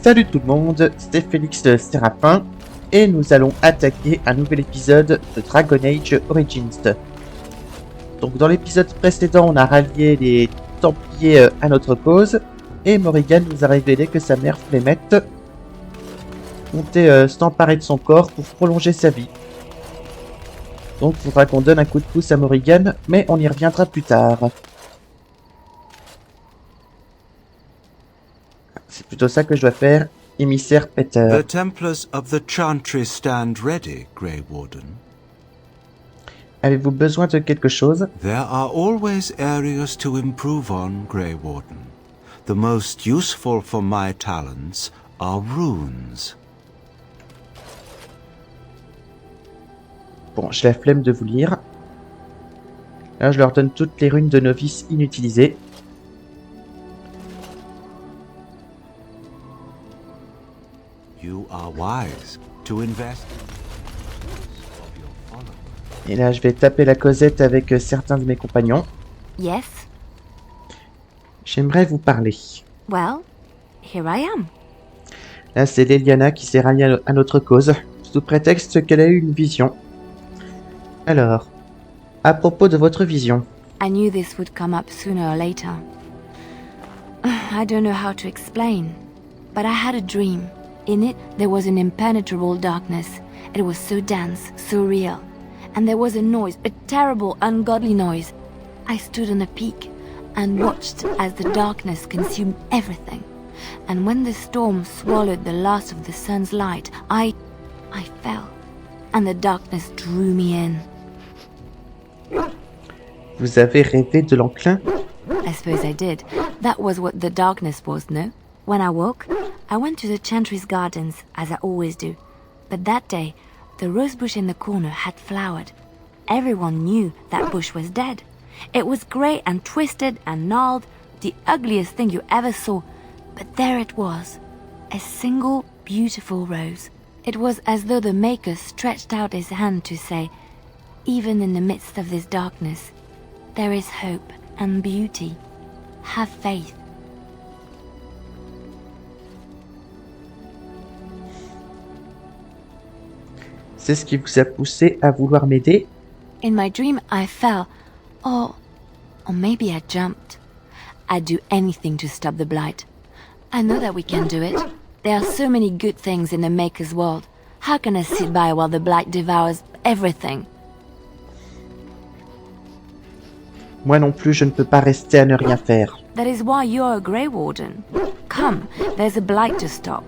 Salut tout le monde, c'est Félix Séraphin et nous allons attaquer un nouvel épisode de Dragon Age Origins. Donc dans l'épisode précédent, on a rallié les Templiers à notre cause et Morrigan nous a révélé que sa mère Flémette comptait s'emparer de son corps pour prolonger sa vie. Donc il faudra qu'on donne un coup de pouce à Morrigan, mais on y reviendra plus tard. C'est plutôt ça que je dois faire, émissaire Peter. The Templars of the Chantry stand ready, Grey Warden. Avez-vous besoin de quelque chose? There are always areas to improve on, Grey Warden. The most useful for my talents are runes. Bon, j'ai la flemme de vous lire. Là, je leur donne toutes les runes de novice inutilisées. You are wise to invest Et là, je vais taper la causette avec certains de mes compagnons. Yes? J'aimerais vous parler. Well, here I am. Là, c'est Leliana qui s'est ralliée à notre cause, sous prétexte qu'elle a eu une vision. Alors, à propos de votre vision. I knew this would come up sooner or later. I don't know how to explain, but I had a dream. In it, there was an impenetrable darkness. It was so dense, so real. And there was a noise, a terrible, ungodly noise. I stood on a peak and watched as the darkness consumed everything. And when the storm swallowed the last of the sun's light, I fell. And the darkness drew me in. Vous avez rêvé de l'enclin? I suppose I did. That was what the darkness was, no? When I woke, I went to the Chantry's gardens, as I always do. But that day, the rose bush in the corner had flowered. Everyone knew that bush was dead. It was grey and twisted and gnarled, the ugliest thing you ever saw. But there it was, a single beautiful rose. It was as though the Maker stretched out his hand to say, even in the midst of this darkness, there is hope and beauty. Have faith. C'est ce qui vous a poussé à vouloir m'aider? In my dream, I fell. Or maybe I jumped. I'd do anything to stop the blight. I know that we can do it. There are so many good things in the Maker's world. How can I sit by while the blight devours everything? Moi non plus, je ne peux pas rester à ne rien faire. That is why you're a Grey Warden. Come, there's a blight to stop.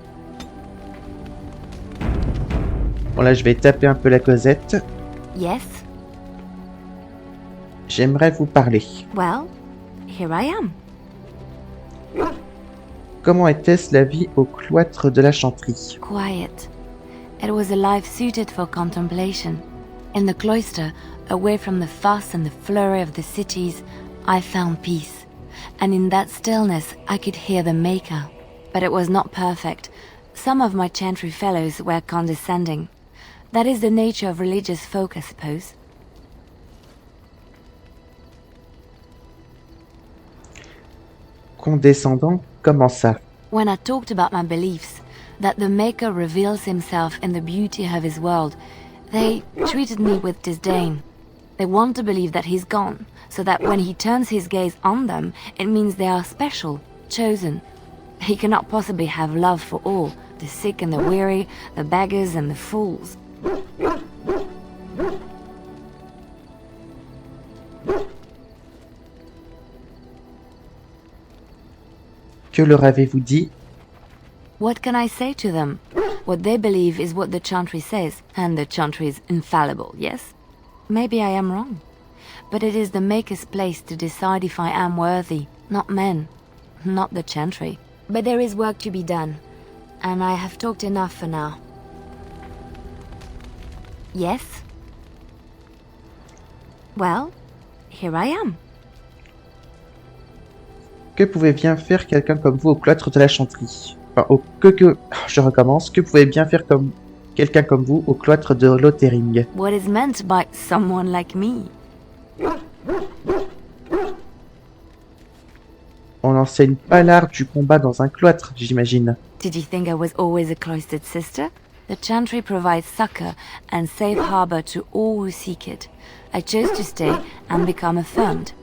Bon là, je vais taper un peu la causette. Yes? J'aimerais vous parler. Well, here I am. Comment était-ce la vie au cloître de la Chantry? Quiet. It was a life suited for contemplation. In the cloister, away from the fuss and the flurry of the cities, I found peace. And in that stillness, I could hear the Maker. But it was not perfect. Some of my Chantry fellows were condescending. That is the nature of religious folk, I suppose. Condescendant? Comment ça? When I talked about my beliefs, that the Maker reveals himself in the beauty of his world, they treated me with disdain. They want to believe that he's gone, so that when he turns his gaze on them, it means they are special, chosen. He cannot possibly have love for all, the sick and the weary, the beggars and the fools. Que leur avez-vous dit? What can I say to them? What they believe is what the Chantry says, and the Chantry is infallible, yes? Maybe I am wrong. But it is the Maker's place to decide if I am worthy, not men, not the Chantry. But there is work to be done, and I have talked enough for now. Yes? Well, here I am. Que pouvait bien faire quelqu'un comme vous au cloître de la Chantry? Enfin, je recommence. Que pouvait bien faire comme quelqu'un comme vous au cloître de Lothering? What is meant by someone like me? On n'enseigne pas l'art du combat dans un cloître, j'imagine. Did you think I was always a cloistered sister? The Chantry provides succor and safe harbor to all who seek it. I chose to stay and become affirmed.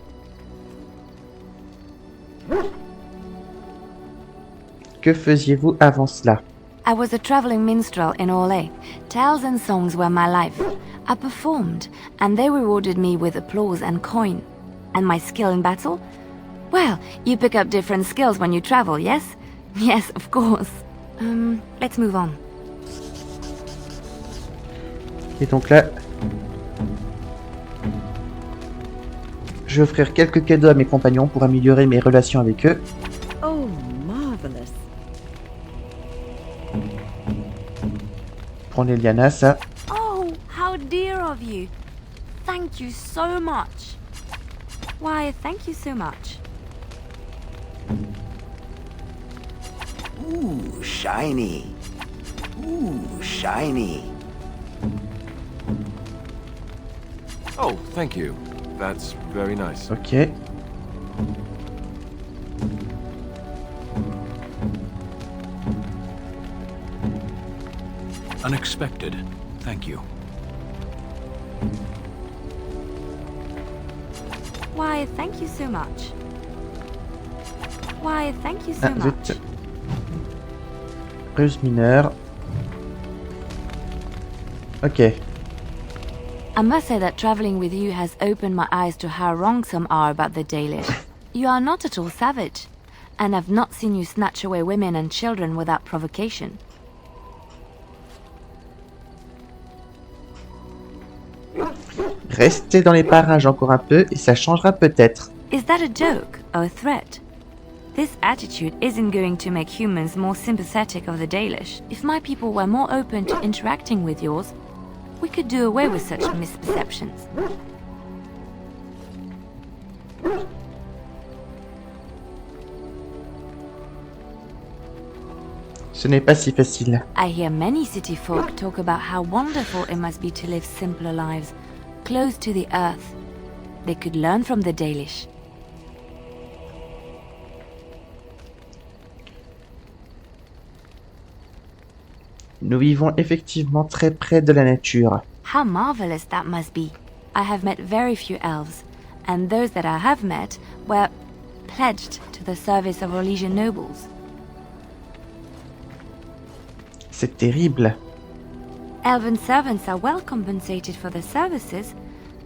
Que faisiez-vous avant cela? I was a traveling minstrel in Orlais. Tales and songs were my life. I performed, and they rewarded me with applause and coin. And my skill in battle? Well, you pick up different skills when you travel, yes? Yes, of course. Let's move on. Et donc là, je vais offrir quelques cadeaux à mes compagnons pour améliorer mes relations avec eux. Oh, marvelous. Prends les lianas, ça. Oh, how dear of you. Thank you so much. Why, thank you so much. Ooh, shiny. Ooh, shiny. Oh, thank you. That's very nice. Ok. Unexpected. Thank you. Why, thank you so much. Why, thank you so Ah, much. zut. Ruse mineure. Ok. I must say that traveling with you has opened my eyes to how wrong some are about the Dalish. You are not at all savage, and I've not seen you snatch away women and children without provocation. Restez dans les parages encore un peu et ça changera peut-être. Is that a joke or a threat? This attitude isn't going to make humans more sympathetic of the Dalish. If my people were more open to interacting with yours, we could do away with such misperceptions. Ce n'est pas si facile. I hear many city folk talk about how wonderful it must be to live simpler lives, close to the earth. They could learn from the Dalish. Nous vivons effectivement très près de la nature. How marvelous that must be. I have met very few elves, and those that I have met were pledged to the service of Orlesian nobles. C'est terrible. Elven servants are well compensated for their services.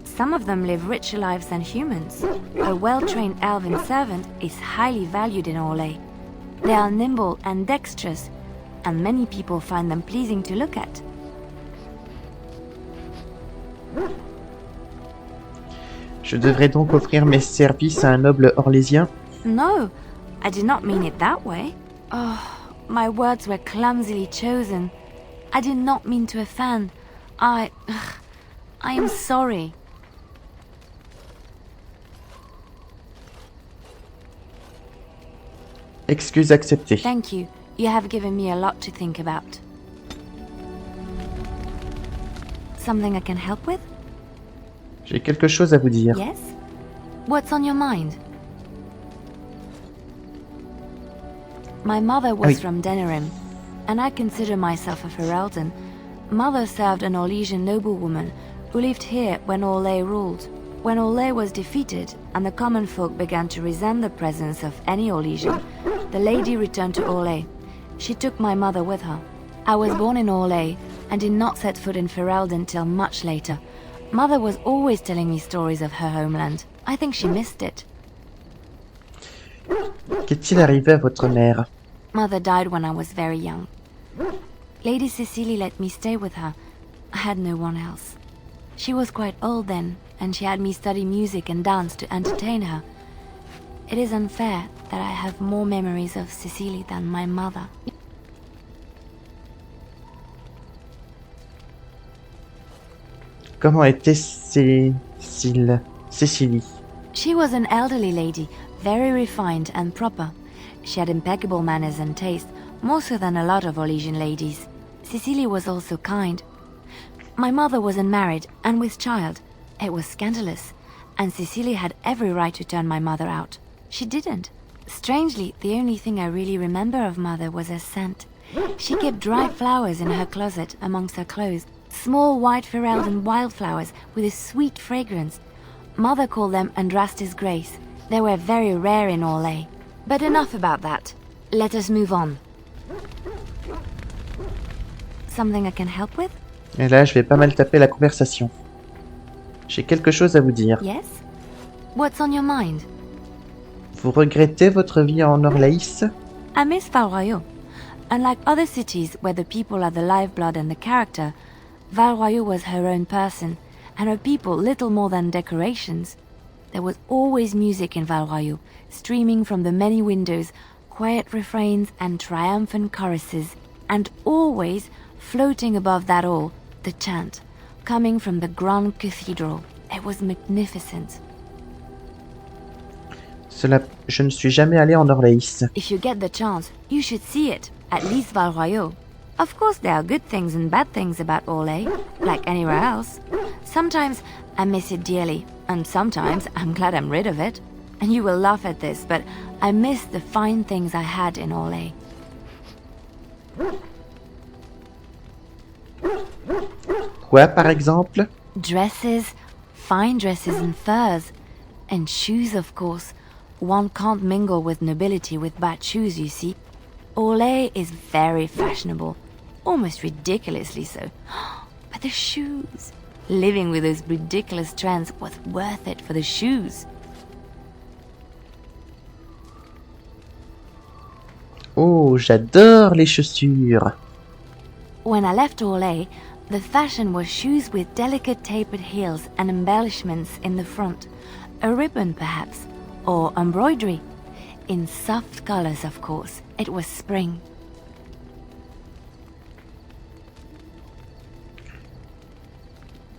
Some of them live richer lives than humans. A well-trained elven servant is highly valued in Orlais. They are nimble and dexterous, and many people find them pleasing to look at. Je devrais donc offrir mes services à un noble orlésien. No, I did not mean it that way. Oh, my words were clumsily chosen. I did not mean to offend. I am sorry. Excuse acceptée. Thank you. You have given me a lot to think about. Something I can help with? J'ai quelque chose à vous dire. Yes? What's on your mind? My mother was Oui. from Denerim, and I consider myself a Ferelden. Mother served an Orlesian noblewoman who lived here when Orlais ruled. When Orlais was defeated and the common folk began to resent the presence of any Orlesian, the lady returned to Orlais. She took my mother with her. I was born in Orlais and did not set foot in Ferelden till much later. Mother was always telling me stories of her homeland. I think she missed it. Qu'est-il arrivé à votre mère? Mother died when I was very young. Lady Cecily let me stay with her. I had no one else. She was quite old then, and she had me study music and dance to entertain her. It is unfair that I have more memories of Cecily than my mother. Comment était Cécilie? She was an elderly lady, very refined and proper. She had impeccable manners and taste, more so than a lot of Orlesian ladies. Cecily was also kind. My mother was unmarried and with child. It was scandalous, and Cecily had every right to turn my mother out. She didn't. Strangely, the only thing I really remember of Mother was her scent. She kept dried flowers in her closet amongst her clothes. Small white Ferelden wildflowers with a sweet fragrance. Mother called them Andrastis Grace. They were very rare in Orlais. But enough about that. Let us move on. Something I can help with? Et là, je vais pas mal taper la conversation. J'ai quelque chose à vous dire. Yes? What's on your mind? Vous regrettez votre vie en Orlaïs? I miss Val Royeaux. Unlike other cities where the people are the lifeblood and the character, Val Royeaux was her own person, and her people little more than decorations. There was always music in Val Royeaux, streaming from the many windows, quiet refrains and triumphant choruses, and always, floating above that all, the chant, coming from the grand cathedral. It was magnificent. Je ne suis jamais allé en Orlaïs. If you get the chance, you should see it, at least Val Royeaux. Of course there are good things and bad things about Orlais, like anywhere else. Sometimes I miss it dearly, and sometimes I'm glad I'm rid of it. And you will laugh at this, but I miss the fine things I had in Orlais. Quoi, par exemple? Dresses, fine dresses and furs, and shoes, of course. One can't mingle with nobility with bad shoes, you see. Orlais is very fashionable, almost ridiculously so. But the shoes! Living with those ridiculous trends was worth it for the shoes. Oh, j'adore les chaussures. When I left Orlais, the fashion was shoes with delicate tapered heels and embellishments in the front. A ribbon, perhaps, or embroidery. In soft colors, of course. It was spring.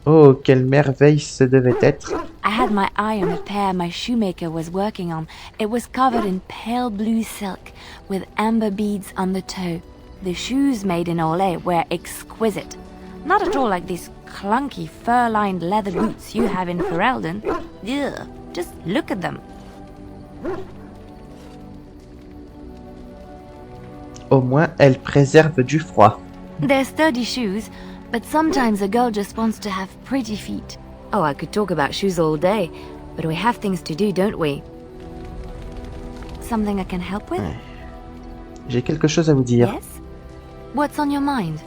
Oh, quelle merveille ce devait être. I had my eye on a pair my shoemaker was working on. It was covered in pale blue silk, with amber beads on the toe. The shoes made in Orlais were exquisite. Not at all like these clunky fur-lined leather boots you have in Ferelden. Ugh, just look at them. Au moins, elles préservent du froid. They're sturdy shoes, but sometimes a girl just wants to have pretty feet. Oh, I could talk about shoes all day, but we have things to do, don't we? Something I can help with? J'ai quelque chose à vous dire. Yes? What's on your mind?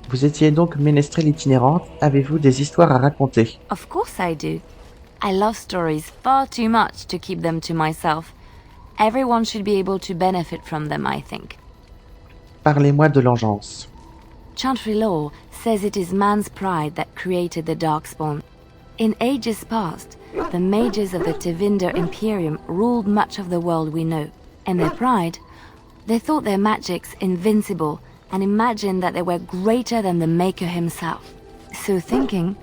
Vous étiez donc ménestrel itinérante. Avez-vous des histoires à raconter? Of course I do. I love stories far too much to keep them to myself. Everyone should be able to benefit from them, I think. Parlez-moi de l'engeance. Chantry law says it is man's pride that created the Darkspawn. In ages past, the mages of the Tevinder Imperium ruled much of the world we know. In their pride, they thought their magics invincible and imagined that they were greater than the Maker himself. So thinking,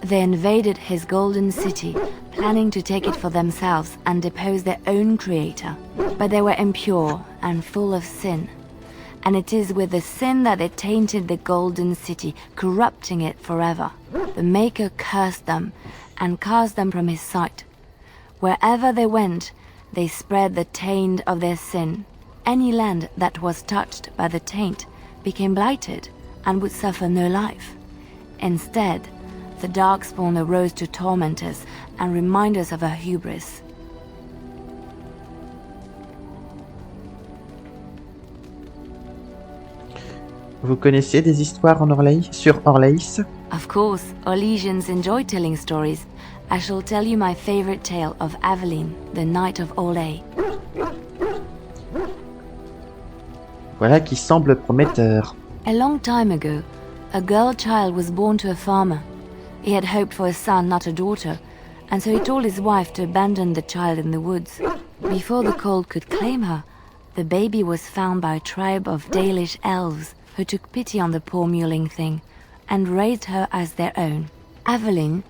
they invaded his golden city, planning to take it for themselves and depose their own creator. But they were impure and full of sin. And it is with the sin that they tainted the golden city, corrupting it forever. The Maker cursed them and cast them from his sight. Wherever they went, they spread the taint of their sin. Any land that was touched by the taint became blighted and would suffer no life. Instead, the Darkspawn arose to torment us and remind us of our hubris. Vous connaissez des histoires en Orlaïs, sur Orlaïs? Of course, Orlesians enjoy telling stories. I shall tell you my favorite tale of Aveline, the Knight of Orlais. Voilà qui semble prometteur. A long time ago, a girl child was born to a farmer. He had hoped for a son, not a daughter, and so he told his wife to abandon the child in the woods. Before the cold could claim her, the baby was found by a tribe of Dalish elves who took pity on the poor mewling thing and raised her as their own. Aveline,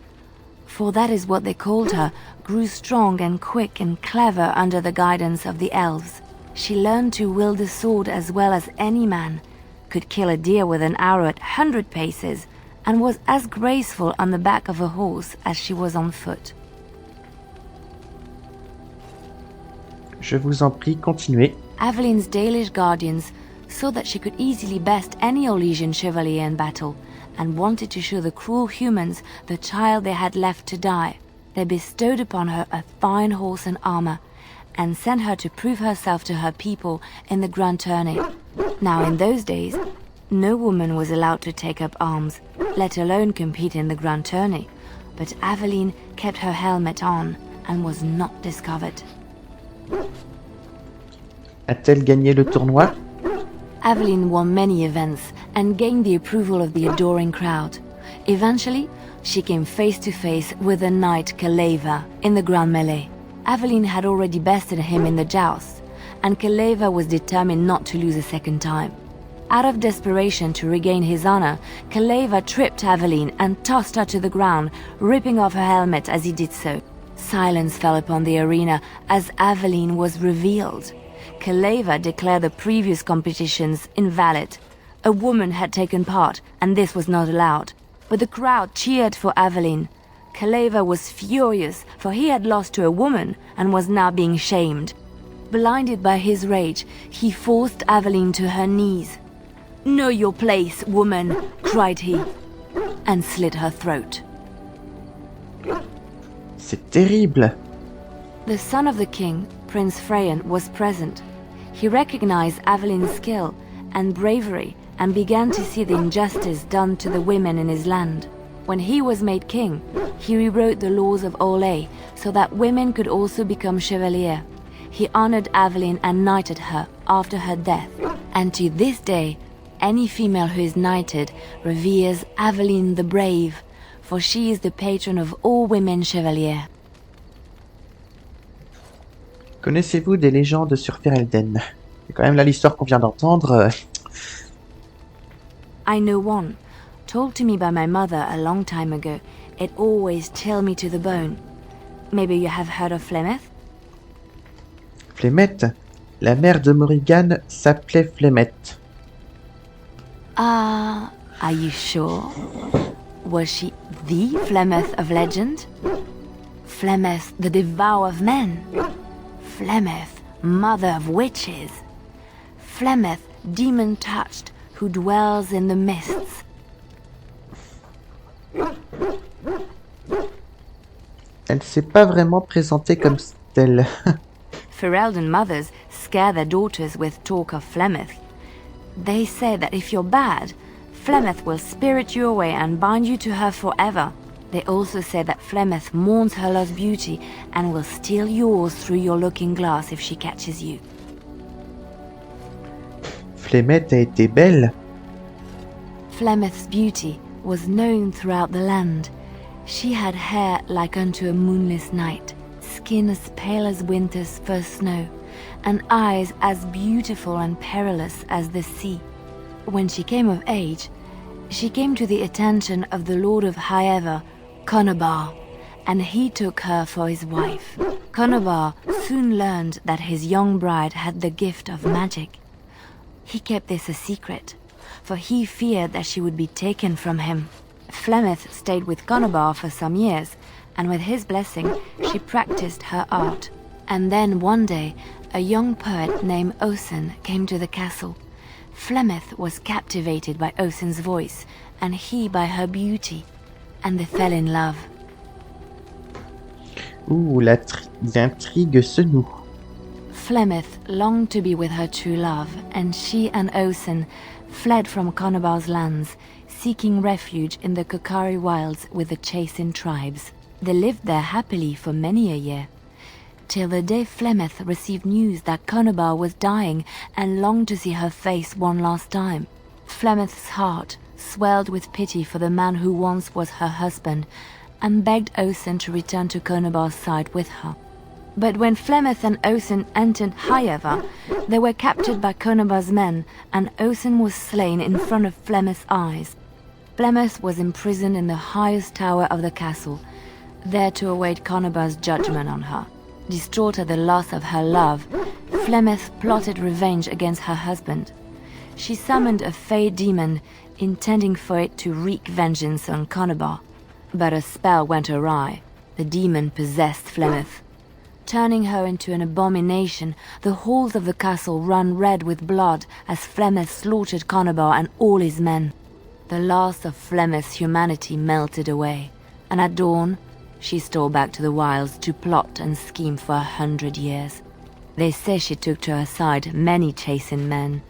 for that is what they called her, grew strong and quick and clever under the guidance of the elves. She learned to wield the sword as well as any man, could kill a deer with an arrow at 100 paces, and was as graceful on the back of a horse as she was on foot. Je vous en prie, continuez. Avelin's Dalish guardians saw that she could easily best any Orlesian chevalier in battle, and wanted to show the cruel humans the child they had left to die. They bestowed upon her a fine horse and armor, and sent her to prove herself to her people in the grand tourney. Now in those days, no woman was allowed to take up arms, let alone compete in the grand tourney, but Aveline kept her helmet on and was not discovered. A-t-elle gagné le tournoi? Aveline won many events and gained the approval of the adoring crowd. Eventually, she came face to face with the knight Kaleva in the grand melee. Aveline had already bested him in the joust, and Kaleva was determined not to lose a second time. Out of desperation to regain his honor, Kaleva tripped Aveline and tossed her to the ground, ripping off her helmet as he did so. Silence fell upon the arena as Aveline was revealed. Kaleva declared the previous competitions invalid. A woman had taken part, and this was not allowed. But the crowd cheered for Aveline. Kaleva was furious, for he had lost to a woman and was now being shamed. Blinded by his rage, he forced Aveline to her knees. "Know your place, woman," cried he, and slit her throat. C'est terrible. The son of the king, Prince Freyan, was present. He recognized Aveline's skill and bravery and began to see the injustice done to the women in his land. When he was made king, he rewrote the laws of Orlais so that women could also become chevalier. He honored Aveline and knighted her after her death, and to this day, any female who is knighted reveres Aveline the Brave, for she is the patron of all women chevaliers. Connaissez-vous des légendes sur Ferelden? C'est quand même là l'histoire qu'on vient d'entendre. I know one, told to me by my mother a long time ago. It always chilled me to the bone. Maybe you have heard of Flemeth? Flemeth. La mère de Morrigan s'appelait Flemeth. Are you sure? Was she the Flemeth of legend? Flemeth, the devourer of men? Flemeth, mother of witches? Flemeth, demon-touched, who dwells in the mists? Elle s'est pas vraiment présentée comme telle. Ferelden mothers scare their daughters with talk of Flemeth. They say that if you're bad, Flemeth will spirit you away and bind you to her forever. They also say that Flemeth mourns her lost beauty and will steal yours through your looking glass if she catches you. Flemeth a été belle. Flemeth's beauty was known throughout the land. She had hair like unto a moonless night, skin as pale as winter's first snow, and eyes as beautiful and perilous as the sea. When she came of age, she came to the attention of the Lord of Highever, Conobar, and he took her for his wife. Conobar soon learned that his young bride had the gift of magic. He kept this a secret, for he feared that she would be taken from him. Flemeth stayed with Conobar for some years, and with his blessing, she practiced her art. And then one day, a young poet named Osen came to the castle. Flemeth was captivated by Osen's voice, and he by her beauty, and they fell in love. Ouh, l'intrigue se noue. Flemeth longed to be with her true love, and she and Osen fled from Conobar's lands, seeking refuge in the Kokari wilds with the Chasing tribes. They lived there happily for many a year, till the day Flemeth received news that Conobar was dying and longed to see her face one last time. Flemeth's heart swelled with pity for the man who once was her husband, and begged Osen to return to Conobar's side with her. But when Flemeth and Osen entered Highever, they were captured by Conobar's men, and Osen was slain in front of Flemeth's eyes. Flemeth was imprisoned in the highest tower of the castle, there to await Conobar's judgment on her. Distraught at the loss of her love, Flemeth plotted revenge against her husband. She summoned a fey demon, intending for it to wreak vengeance on Conobar. But a spell went awry. The demon possessed Flemeth. turning her into an abomination. The halls of the castle run red with blood as Flemeth slaughtered Conobar and all his men. The last of Flemeth's humanity melted away, and at dawn, she stole back to the wilds to plot and scheme for 100 years. They say she took to her side many chastened men,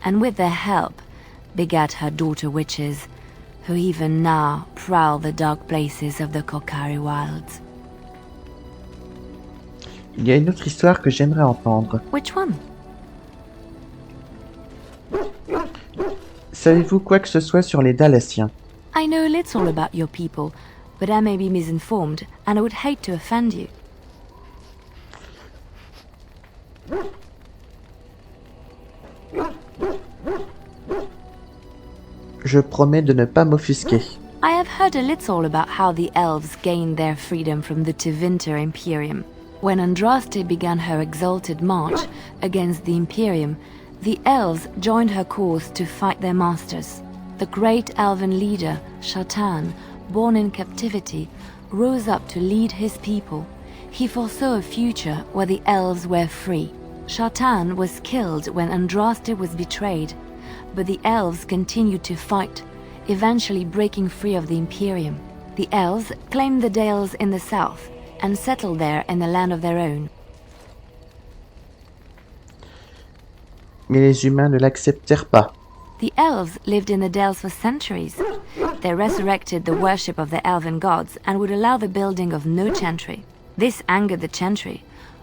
and with their help, begat her daughter witches, who even now prowl the dark places of the Korcari wilds. Il y a une autre histoire que j'aimerais entendre. Which one? Savez-vous quoi que ce soit sur les Dalatiens? I know a little about your people, but I may be misinformed, and I would hate to offend you. Je promets de ne pas m'offusquer. I have heard a little about how the elves gained their freedom from the Tevinter Imperium. When Andraste began her exalted march against the Imperium, the elves joined her cause to fight their masters. The great elven leader, Shatan, born in captivity, rose up to lead his people. He foresaw a future where the elves were free. Shatan was killed when Andraste was betrayed, but the elves continued to fight, eventually breaking free of the Imperium. The elves claimed the Dales in the south and settled there in the land of their own. Mais les humains ne l'acceptèrent pas. The elves lived in the Dales for centuries. They resurrected the worship of the elven gods and would allow the building of no chantry. This angered the chantry,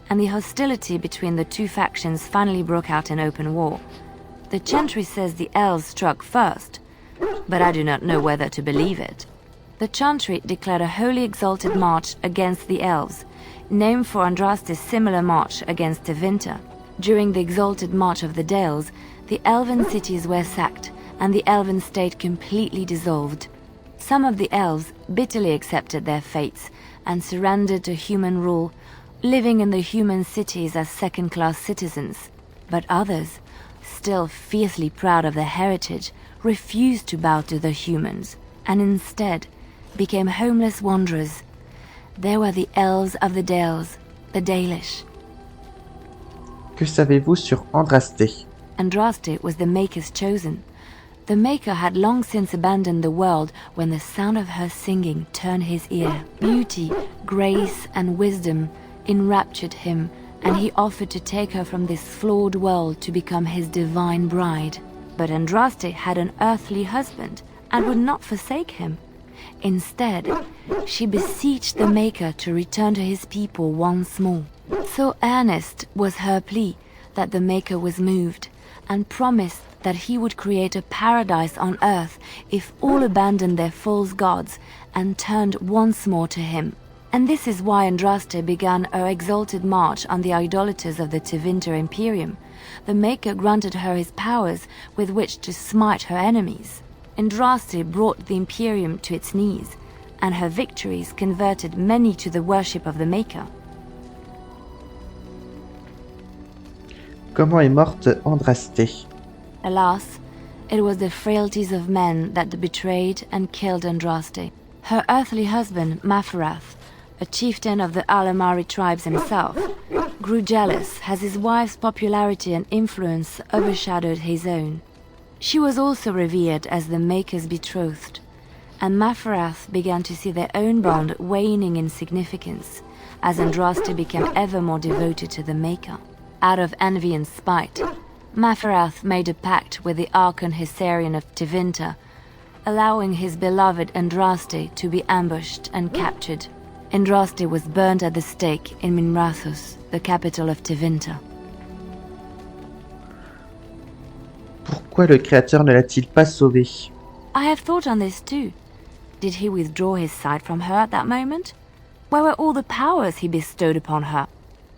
and the hostility between the two factions finally broke out in open war. The chantry says the elves struck first, but I do not know whether to believe it. The chantry declared a holy exalted march against the elves, named for Andraste's similar march against Tevinter. During the exalted march of the Dales, the elven cities were sacked, and the elven state completely dissolved. Some of the elves bitterly accepted their fates and surrendered to human rule, living in the human cities as second-class citizens. But others, still fiercely proud of their heritage, refused to bow to the humans, and instead became homeless wanderers. They were the elves of the Dales, the Dalish. Que savez-vous sur Andraste? Andraste was the Maker's chosen. The Maker had long since abandoned the world when the sound of her singing turned his ear. Beauty, grace, and wisdom enraptured him, and he offered to take her from this flawed world to become his divine bride. But Andraste had an earthly husband and would not forsake him. Instead, she beseeched the Maker to return to his people once more. So earnest was her plea that the Maker was moved, and promised that he would create a paradise on earth if all abandoned their false gods and turned once more to him. And this is why Andraste began her exalted march on the idolaters of the Tevinter Imperium. The Maker granted her his powers with which to smite her enemies. Andraste brought the Imperium to its knees, and her victories converted many to the worship of the Maker. Comment est morte Andraste? Alas, it was the frailties of men that betrayed and killed Andraste. Her earthly husband, Maferath, a chieftain of the Alamari tribes himself, grew jealous as his wife's popularity and influence overshadowed his own. She was also revered as the Maker's betrothed, and Maferath began to see their own bond waning in significance as Andraste became ever more devoted to the Maker. Out of envy and spite, Maferath made a pact with the Archon Hysarian of Tevinter, allowing his beloved Andraste to be ambushed and captured. Andraste was burned at the stake in Minrathous, the capital of Tevinter. Pourquoi le Créateur ne l'a-t-il pas sauvée? I have thought on this too. Did he withdraw his sight from her at that moment? Where were all the powers he bestowed upon her?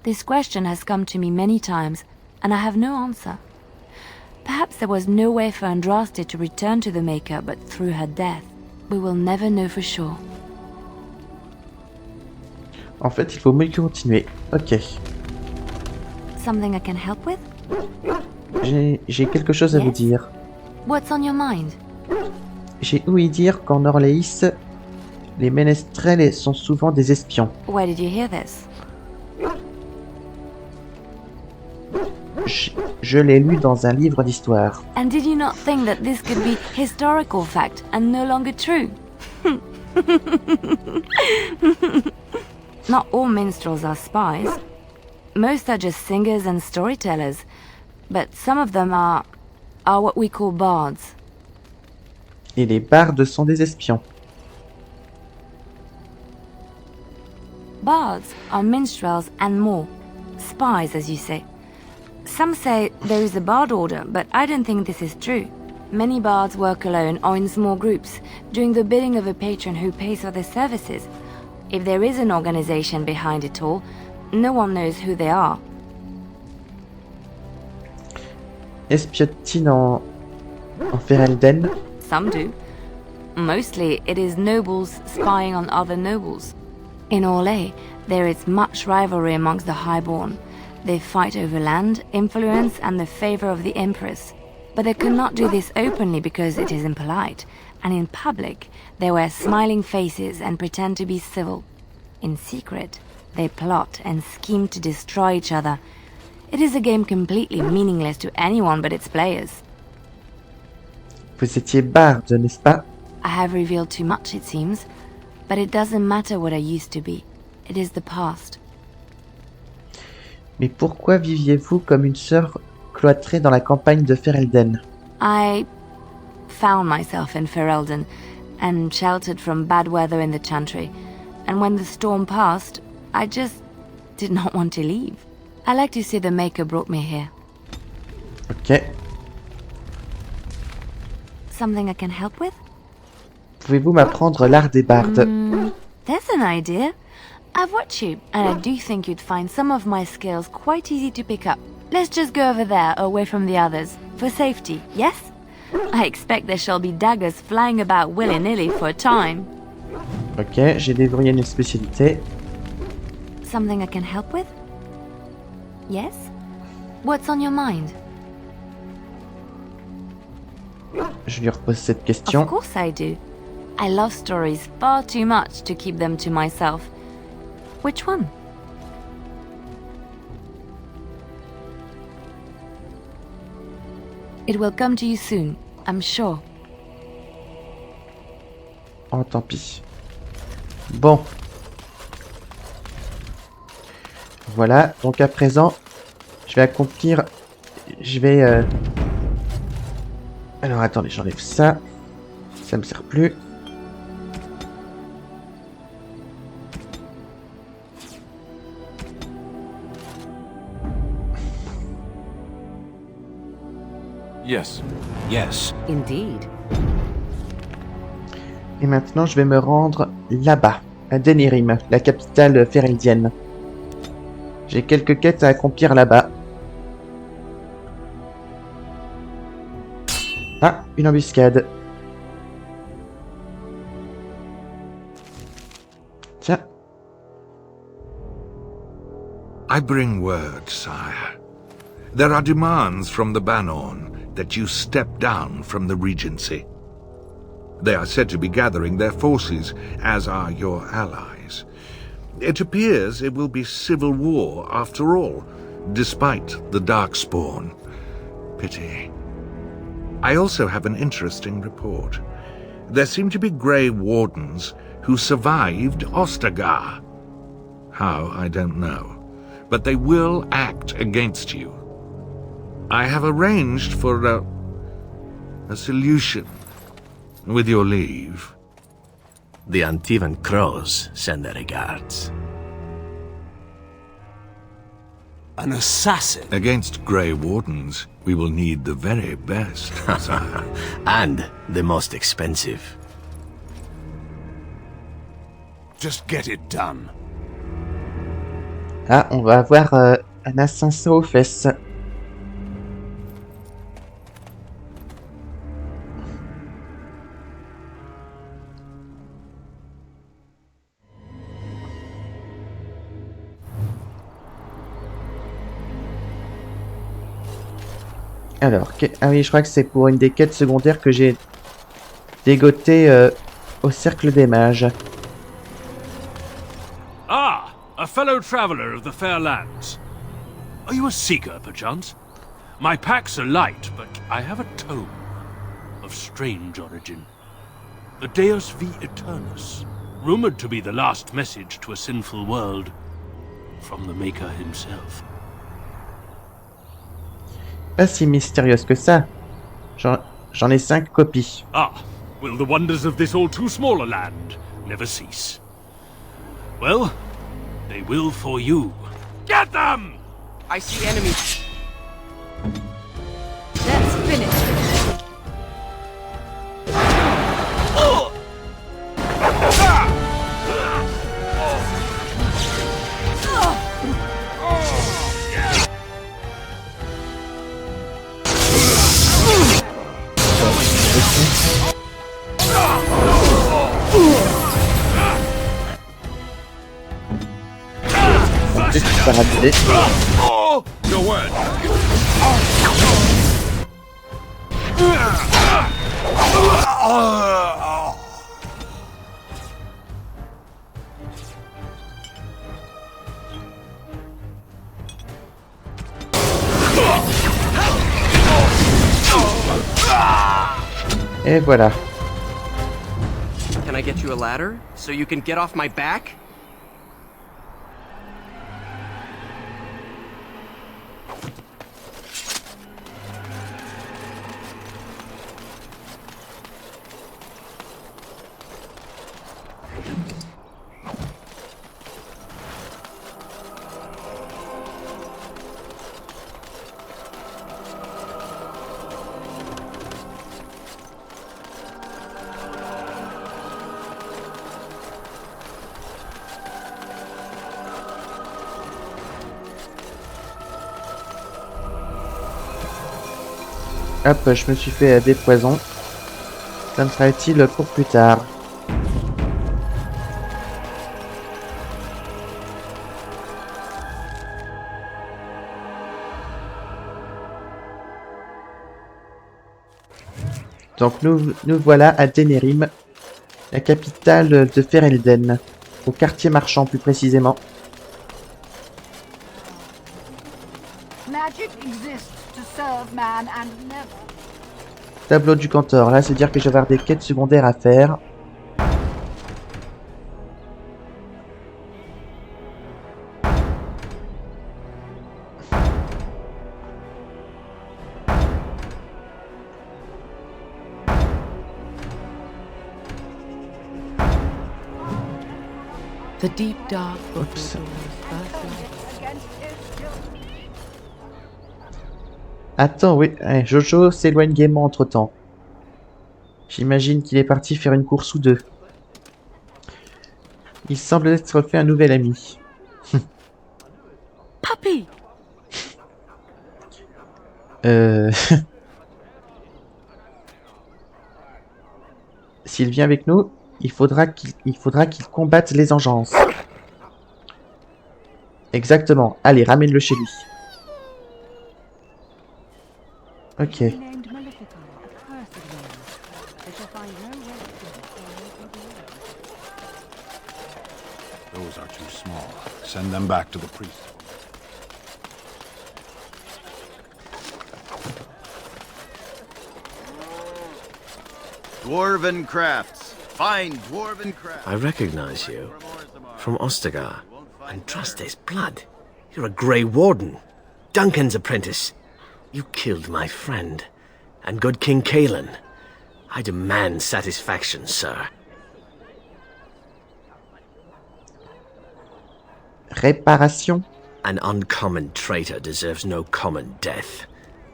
This question has come to me many times, and I have no answer. Perhaps there was no way for Andraste to return to the Maker but through her death. We will never know for sure. En fait, il faut mieux continuer. Ok. Something I can help with? J'ai quelque chose à vous Yes? dire. What's on your mind? J'ai ouï dire qu'en Orléis, les ménestrels sont souvent des espions. Where did you hear this? Je l'ai lu dans un livre d'histoire. And did you not think that this could be historical fact and no longer true? Not all minstrels are spies. Most are just singers and storytellers. But some of them are what we call bards. Et les bardes sont des espions. Bards are minstrels and more. Spies, as you say. Some say there is a bard order, but I don't think this is true. Many bards work alone or in small groups, doing the bidding of a patron who pays for their services. If there is an organization behind it all, no one knows who they are. Espionne-t-il en Ferelden? Some do. Mostly it is nobles spying on other nobles. In Orlais, there is much rivalry amongst the highborn. They fight over land, influence, and the favor of the empress. But they could not do this openly because it is impolite, and in public, they wear smiling faces and pretend to be civil. In secret, they plot and scheme to destroy each other. It is a game completely meaningless to anyone but its players. Vous étiez barde, n'est-ce pas? I have revealed too much, it seems, but it doesn't matter what I used to be. It is the past. Mais pourquoi viviez-vous comme une sœur cloîtrée dans la campagne de Ferelden? I found myself in Ferelden and sheltered from bad weather in the Chantry. And when the storm passed, I just did not want to leave. I like to say the Maker brought me here. Ok. Something I can help with? Pouvez-vous m'apprendre l'art des bardes? There's an idea. I've watched you, and I do think you'd find some of my skills quite easy to pick up. Let's just go over there, away from the others. For safety, yes? I expect there shall be daggers flying about willy-nilly for a time. Ok, j'ai déverrouillé une spécialité. Something I can help with? Yes? What's on your mind? Je lui repose cette question. Of course I do. I love stories far too much to keep them to myself. Which one? It will come to you soon, I'm sure. Oh, tant pis. Bon. Voilà, donc à présent, je vais accomplir... Je vais... Alors attendez, j'enlève ça. Ça me sert plus. Yes. Yes. Indeed. Et maintenant, je vais me rendre là-bas, à Denerim, la capitale fereldienne. J'ai quelques quêtes à accomplir là-bas. Ah, une embuscade. Tiens. I bring word, sire. There are demands from the Banorn that you step down from the Regency. They are said to be gathering their forces, as are your allies. It appears it will be civil war after all, despite the Darkspawn. Pity. I also have an interesting report. There seem to be Grey Wardens who survived Ostagar. How, I don't know. But they will act against you. I have arranged for a solution, with your leave. The Antivan Crows send their regards. An assassin? Against Grey Wardens, we will need the very best, sire. And the most expensive. Just get it done. Ah, on va avoir un assassin aux fesses. Alors, ah oui, je crois que c'est pour une des quêtes secondaires que j'ai dégoté au cercle des mages. Ah, a fellow traveler of the fair lands. Are you a seeker, perchance? My packs are light, but I have a tome of strange origin. The Deus V Eternus, rumored to be the last message to a sinful world from the Maker himself. Pas si mystérieuse que ça. J'en ai 5 copies. Ah, will the wonders of this all too small a land never cease? Well, they will for you. Get them! I see enemies. Let's finish this. En plus, tu peux rater. Your word. Et voilà. Can I get you a ladder so you can get off my back? Hop, je me suis fait des poisons. Ça me sera utile pour plus tard. Donc nous voilà à Denerim, la capitale de Ferelden, au quartier marchand plus précisément. Magic exists to serve man and never. Tableau du cantor, là c'est dire que je vais avoir des quêtes secondaires à faire. The deep dark Oups. Attends, oui, Jojo s'éloigne gaiement entre temps. J'imagine qu'il est parti faire une course ou deux. Il semble être fait un nouvel ami. Puppy! S'il vient avec nous, il faudra qu'il combatte les engences. Exactement. Allez, ramène-le chez lui. Ok. Those are too small. Send them back to the priest. Dwarven crafts. Fine dwarven crafts. I recognize you. From Ostagar. And trust his blood. You're a Grey Warden. Duncan's apprentice. You killed my friend. And good King Caelan. I demand satisfaction, sir. Réparation. An uncommon traitor deserves no common death.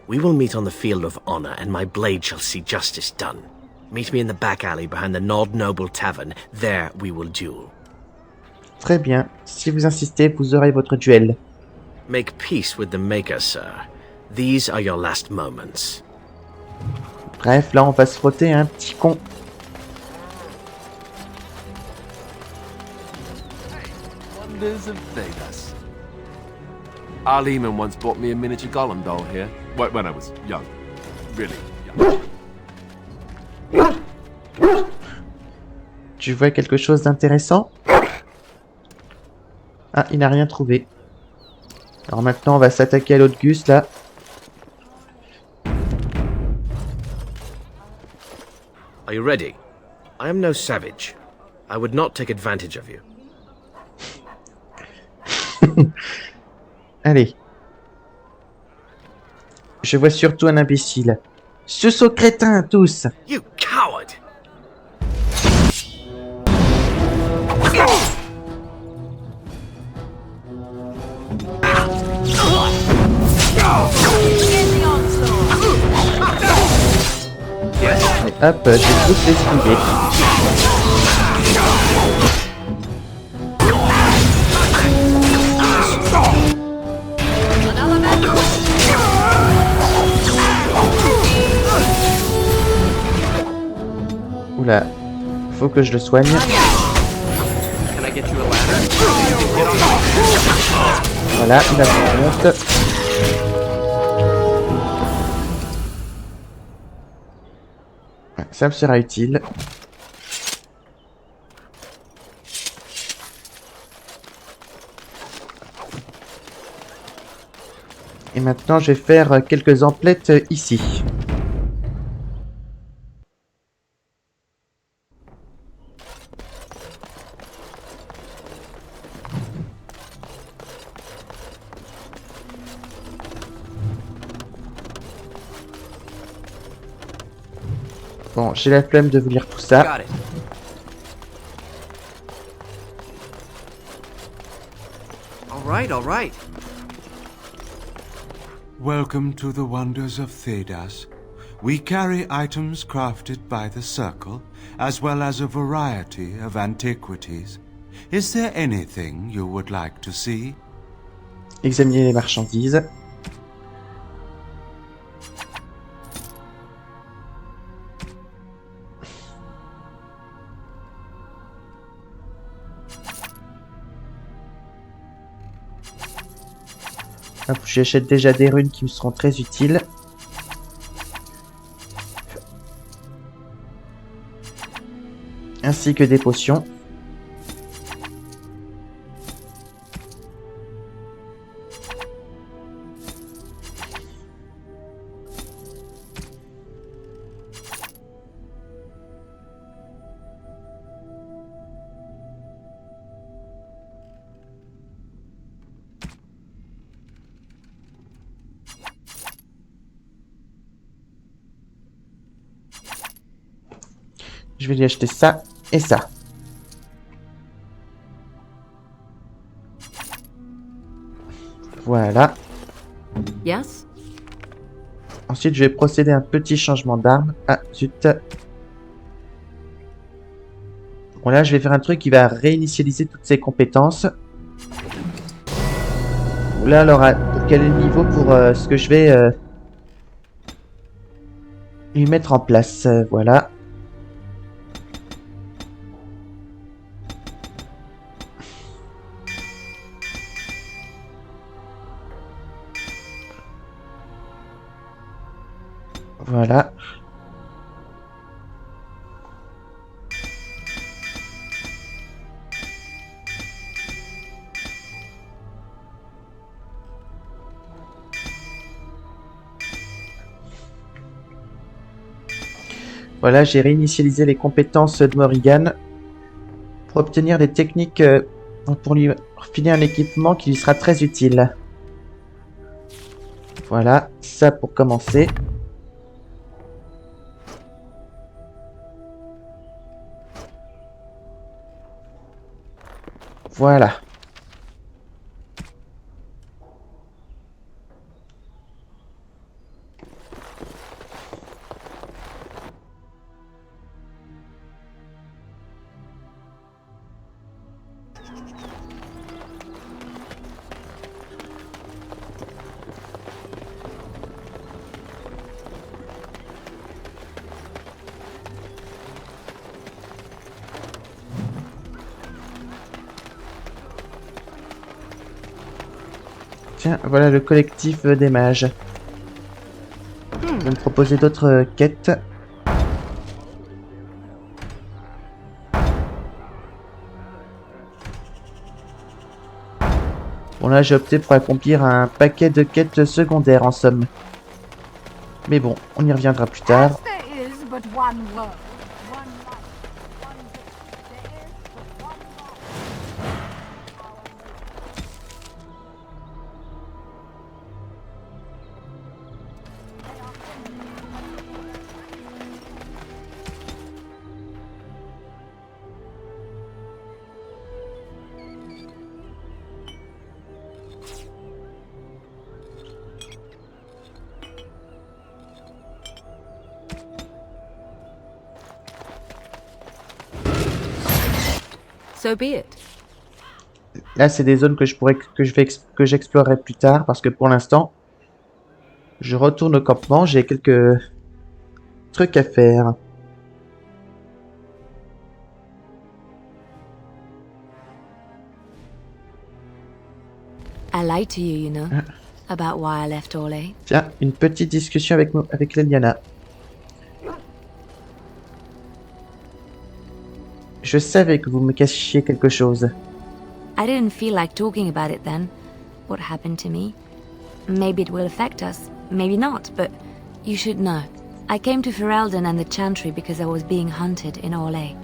We will meet on the field of honor, and my blade shall see justice done. Meet me in the back alley behind the Nord Noble Tavern. There we will duel. Très bien. Si vous insistez, vous aurez votre duel. Make peace with the Maker, sir. These are your last moments. Bref, là on va se frotter un petit con. Wonders of Vegas. Our Lehman once bought me a miniature Gollum doll here. When I was young. Really young. Tu vois quelque chose d'intéressant? Ah, il n'a rien trouvé. Alors maintenant, on va s'attaquer à l'autre Gus, là. Are you ready? I am no savage. I would not take advantage of you. Allez. Je vois surtout un imbécile. Suceau crétin, tous! You coward! Allez, hop, je vais tous les esquiver. Oula, faut que je le soigne. Can I get you a ladder? Get off. Voilà, il a son compte. Ça me sera utile. Et maintenant, je vais faire quelques emplettes ici. Bon, j'ai la flemme de vous lire tout ça. Got it. All right. Welcome to the wonders of Thedas. We carry items crafted by the Circle, as well as a variety of antiquities. Is there anything you would like to see? Examiner les marchandises. Hop, j'achète déjà des runes qui me seront très utiles. Ainsi que des potions. Je vais lui acheter ça et ça. Voilà. Yes? Ensuite, je vais procéder à un petit changement d'arme. Ah, zut. Bon, là, je vais faire un truc qui va réinitialiser toutes ses compétences. Là, alors, pour quel est le niveau pour ce que je vais lui mettre en place. Voilà. Voilà. Voilà, j'ai réinitialisé les compétences de Morrigan pour obtenir des techniques pour lui filer un équipement qui lui sera très utile. Voilà, ça pour commencer. Voilà. Tiens, voilà le collectif des mages. Je vais me proposer d'autres quêtes. Bon là j'ai opté pour accomplir un paquet de quêtes secondaires en somme. Mais bon, on y reviendra plus tard. As there is but one world, one life, one day, there is but one life. So be it. Là c'est des zones que que j'explorerai plus tard parce que pour l'instant je retourne au campement, j'ai quelques trucs à faire. I lied to you, you know, about why I left Orlais. Tiens, une petite discussion avec Leliana. Je savais que vous me cachiez quelque chose. I didn't feel like talking about it then. What happened to me? Maybe it will affect us, maybe not, but you should know. I came to Ferelden and the Chantry because I was being hunted in Orlais.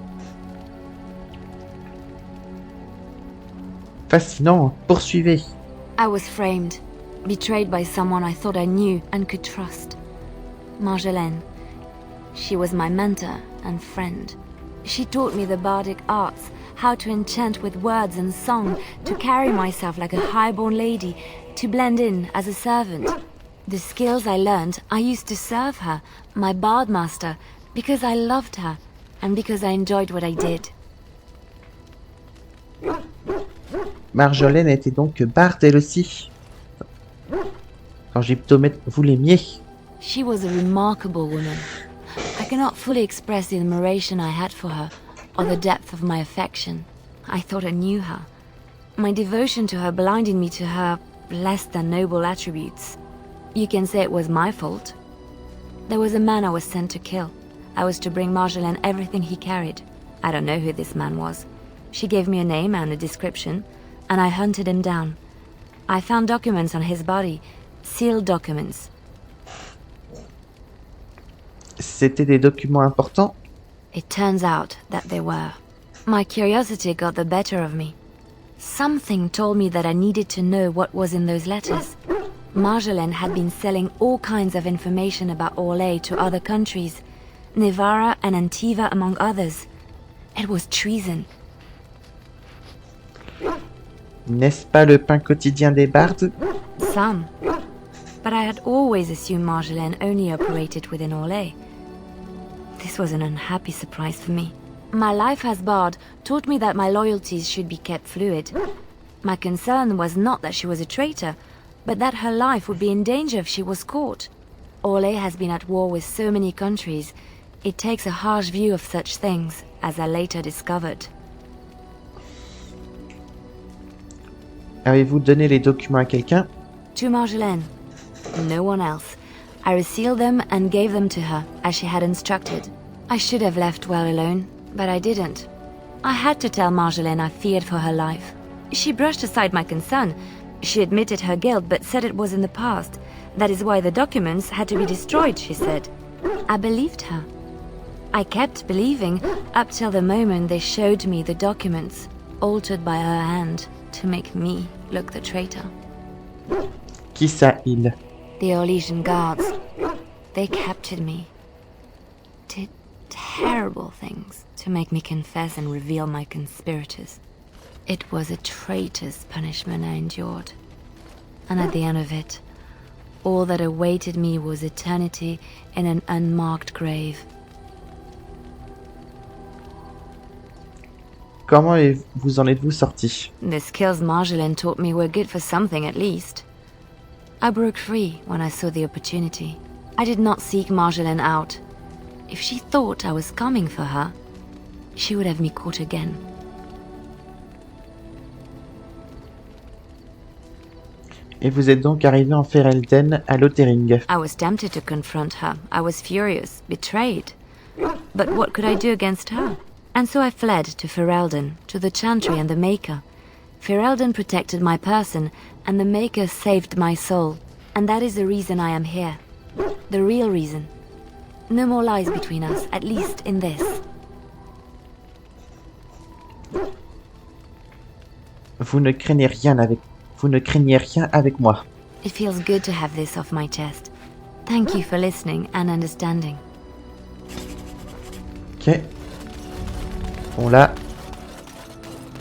Fascinant, poursuivez. I was framed, betrayed by someone I thought I knew and could trust. Marjolaine. She was my mentor and friend. She taught me the bardic arts, how to enchant with words and song, to carry myself like a highborn lady, to blend in as a servant. The skills I learned, I used to serve her, my bard master, because I loved her, and because I enjoyed what I did. Marjolaine était donc barde elle aussi. Quand Gyptomètre vous l'aimiez. She was a remarkable woman. I cannot fully express the admiration I had for her, or the depth of my affection. I thought I knew her. My devotion to her blinded me to her less than noble attributes. You can say it was my fault. There was a man I was sent to kill. I was to bring Marjolaine everything he carried. I don't know who this man was. She gave me a name and a description, and I hunted him down. I found documents on his body, sealed documents. C'était des documents importants? It turns out that they were. My curiosity got the better of me. Something told me that I needed to know what was in those letters. Marjolaine had been selling all kinds of information about Orlais to other countries, Nevara and Antiva among others. It was treason. N'est-ce pas le pain quotidien des bardes? Some. But I had always assumed Marjolaine only operated within Orlais. This was an unhappy surprise for me. My life as bard taught me that my loyalties should be kept fluid. My concern was not that she was a traitor, but that her life would be in danger if she was caught. Orlais has been at war with so many countries. It takes a harsh view of such things, as I later discovered. Avez-vous donné les documents à quelqu'un? To Marjolaine. No one else. I resealed them and gave them to her, as she had instructed. I should have left well alone, but I didn't. I had to tell Marjolaine I feared for her life. She brushed aside my concern. She admitted her guilt, but said it was in the past. That is why the documents had to be destroyed, she said. I believed her. I kept believing, up till the moment they showed me the documents, altered by her hand, to make me look the traitor. Qui ça, il? The Orlesian guards. They captured me. Did terrible things to make me confess and reveal my conspirators. It was a traitor's punishment I endured. And at the end of it, all that awaited me was eternity in an unmarked grave. Comment vous en êtes-vous sorti? The skills Marjolaine taught me were good for something at least. I broke free when I saw the opportunity. I did not seek Marjolaine out. If she thought I was coming for her, she would have me caught again. Et vous êtes donc arrivé en Ferelden à Lothering. I was tempted to confront her. I was furious, betrayed. But what could I do against her? And so I fled to Ferelden, to the Chantry and the Maker. Ferelden protected my person, and the Maker saved my soul. And that is the reason I am here. The real reason. No more lies between us, at least in this. Vous ne craignez rien avec moi. It feels good to have this off my chest. Thank you for listening and understanding. Ok. Bon là,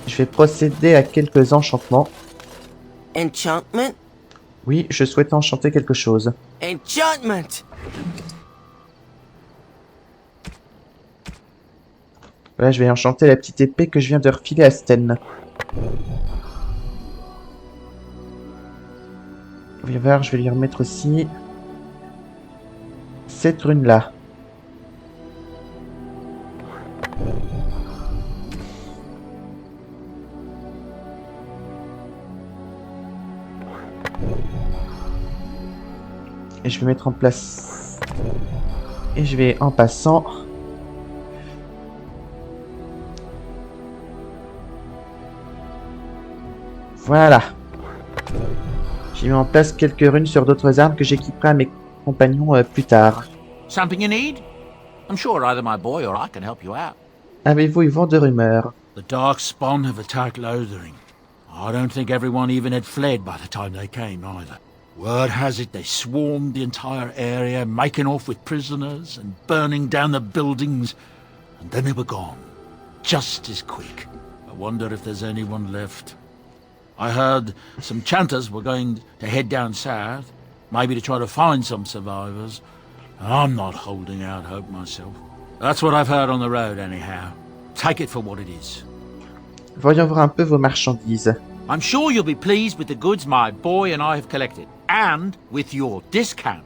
je vais procéder à quelques enchantements. Enchantment? Oui, je souhaite enchanter quelque chose. Enchantment! Là, je vais enchanter la petite épée que je viens de refiler à Sten. Vous allez voir, je vais lui remettre aussi cette rune-là. Et je vais mettre en place... Et je vais, en passant... Voilà. J'ai mis en place quelques runes sur d'autres armes que j'équiperai à mes compagnons plus tard. Something you need? I'm sure either my boy or I can help you out. Avez-vous eu vent de rumeurs? The Darkspawn have attacked Lothering. I don't think everyone even had fled by the time they came, either. Word has it they swarmed the entire area, making off with prisoners and burning down the buildings, and then they were gone. Just as quick. I wonder if there's anyone left. I heard some chanters were going to head down south, maybe to try to find some survivors. I'm not holding out hope myself. That's what I've heard on the road, anyhow. Take it for what it is. Voyons voir un peu vos marchandises. I'm sure you'll be pleased with the goods my boy and I have collected, and with your discount.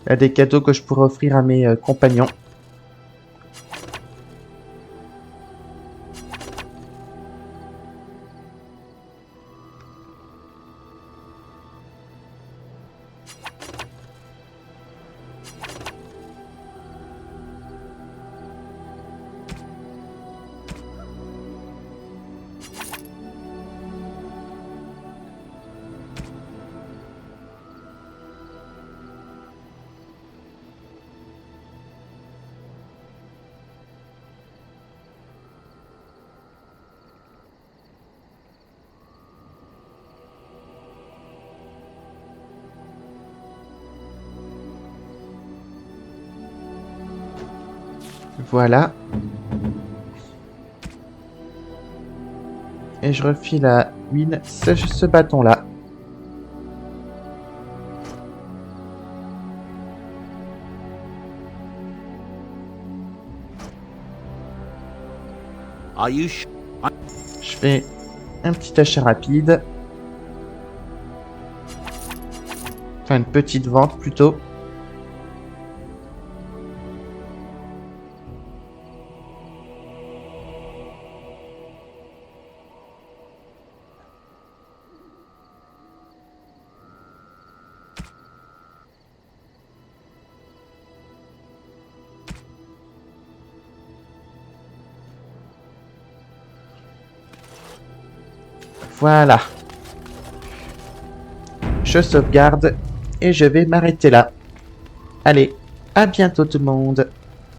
Il y a des cadeaux que je pourrais offrir à mes compagnons. Voilà. Et je refile à Win ce bâton-là. Je fais un petit achat rapide. Enfin, une petite vente plutôt. Voilà. Je sauvegarde et je vais m'arrêter là. Allez, à bientôt tout le monde.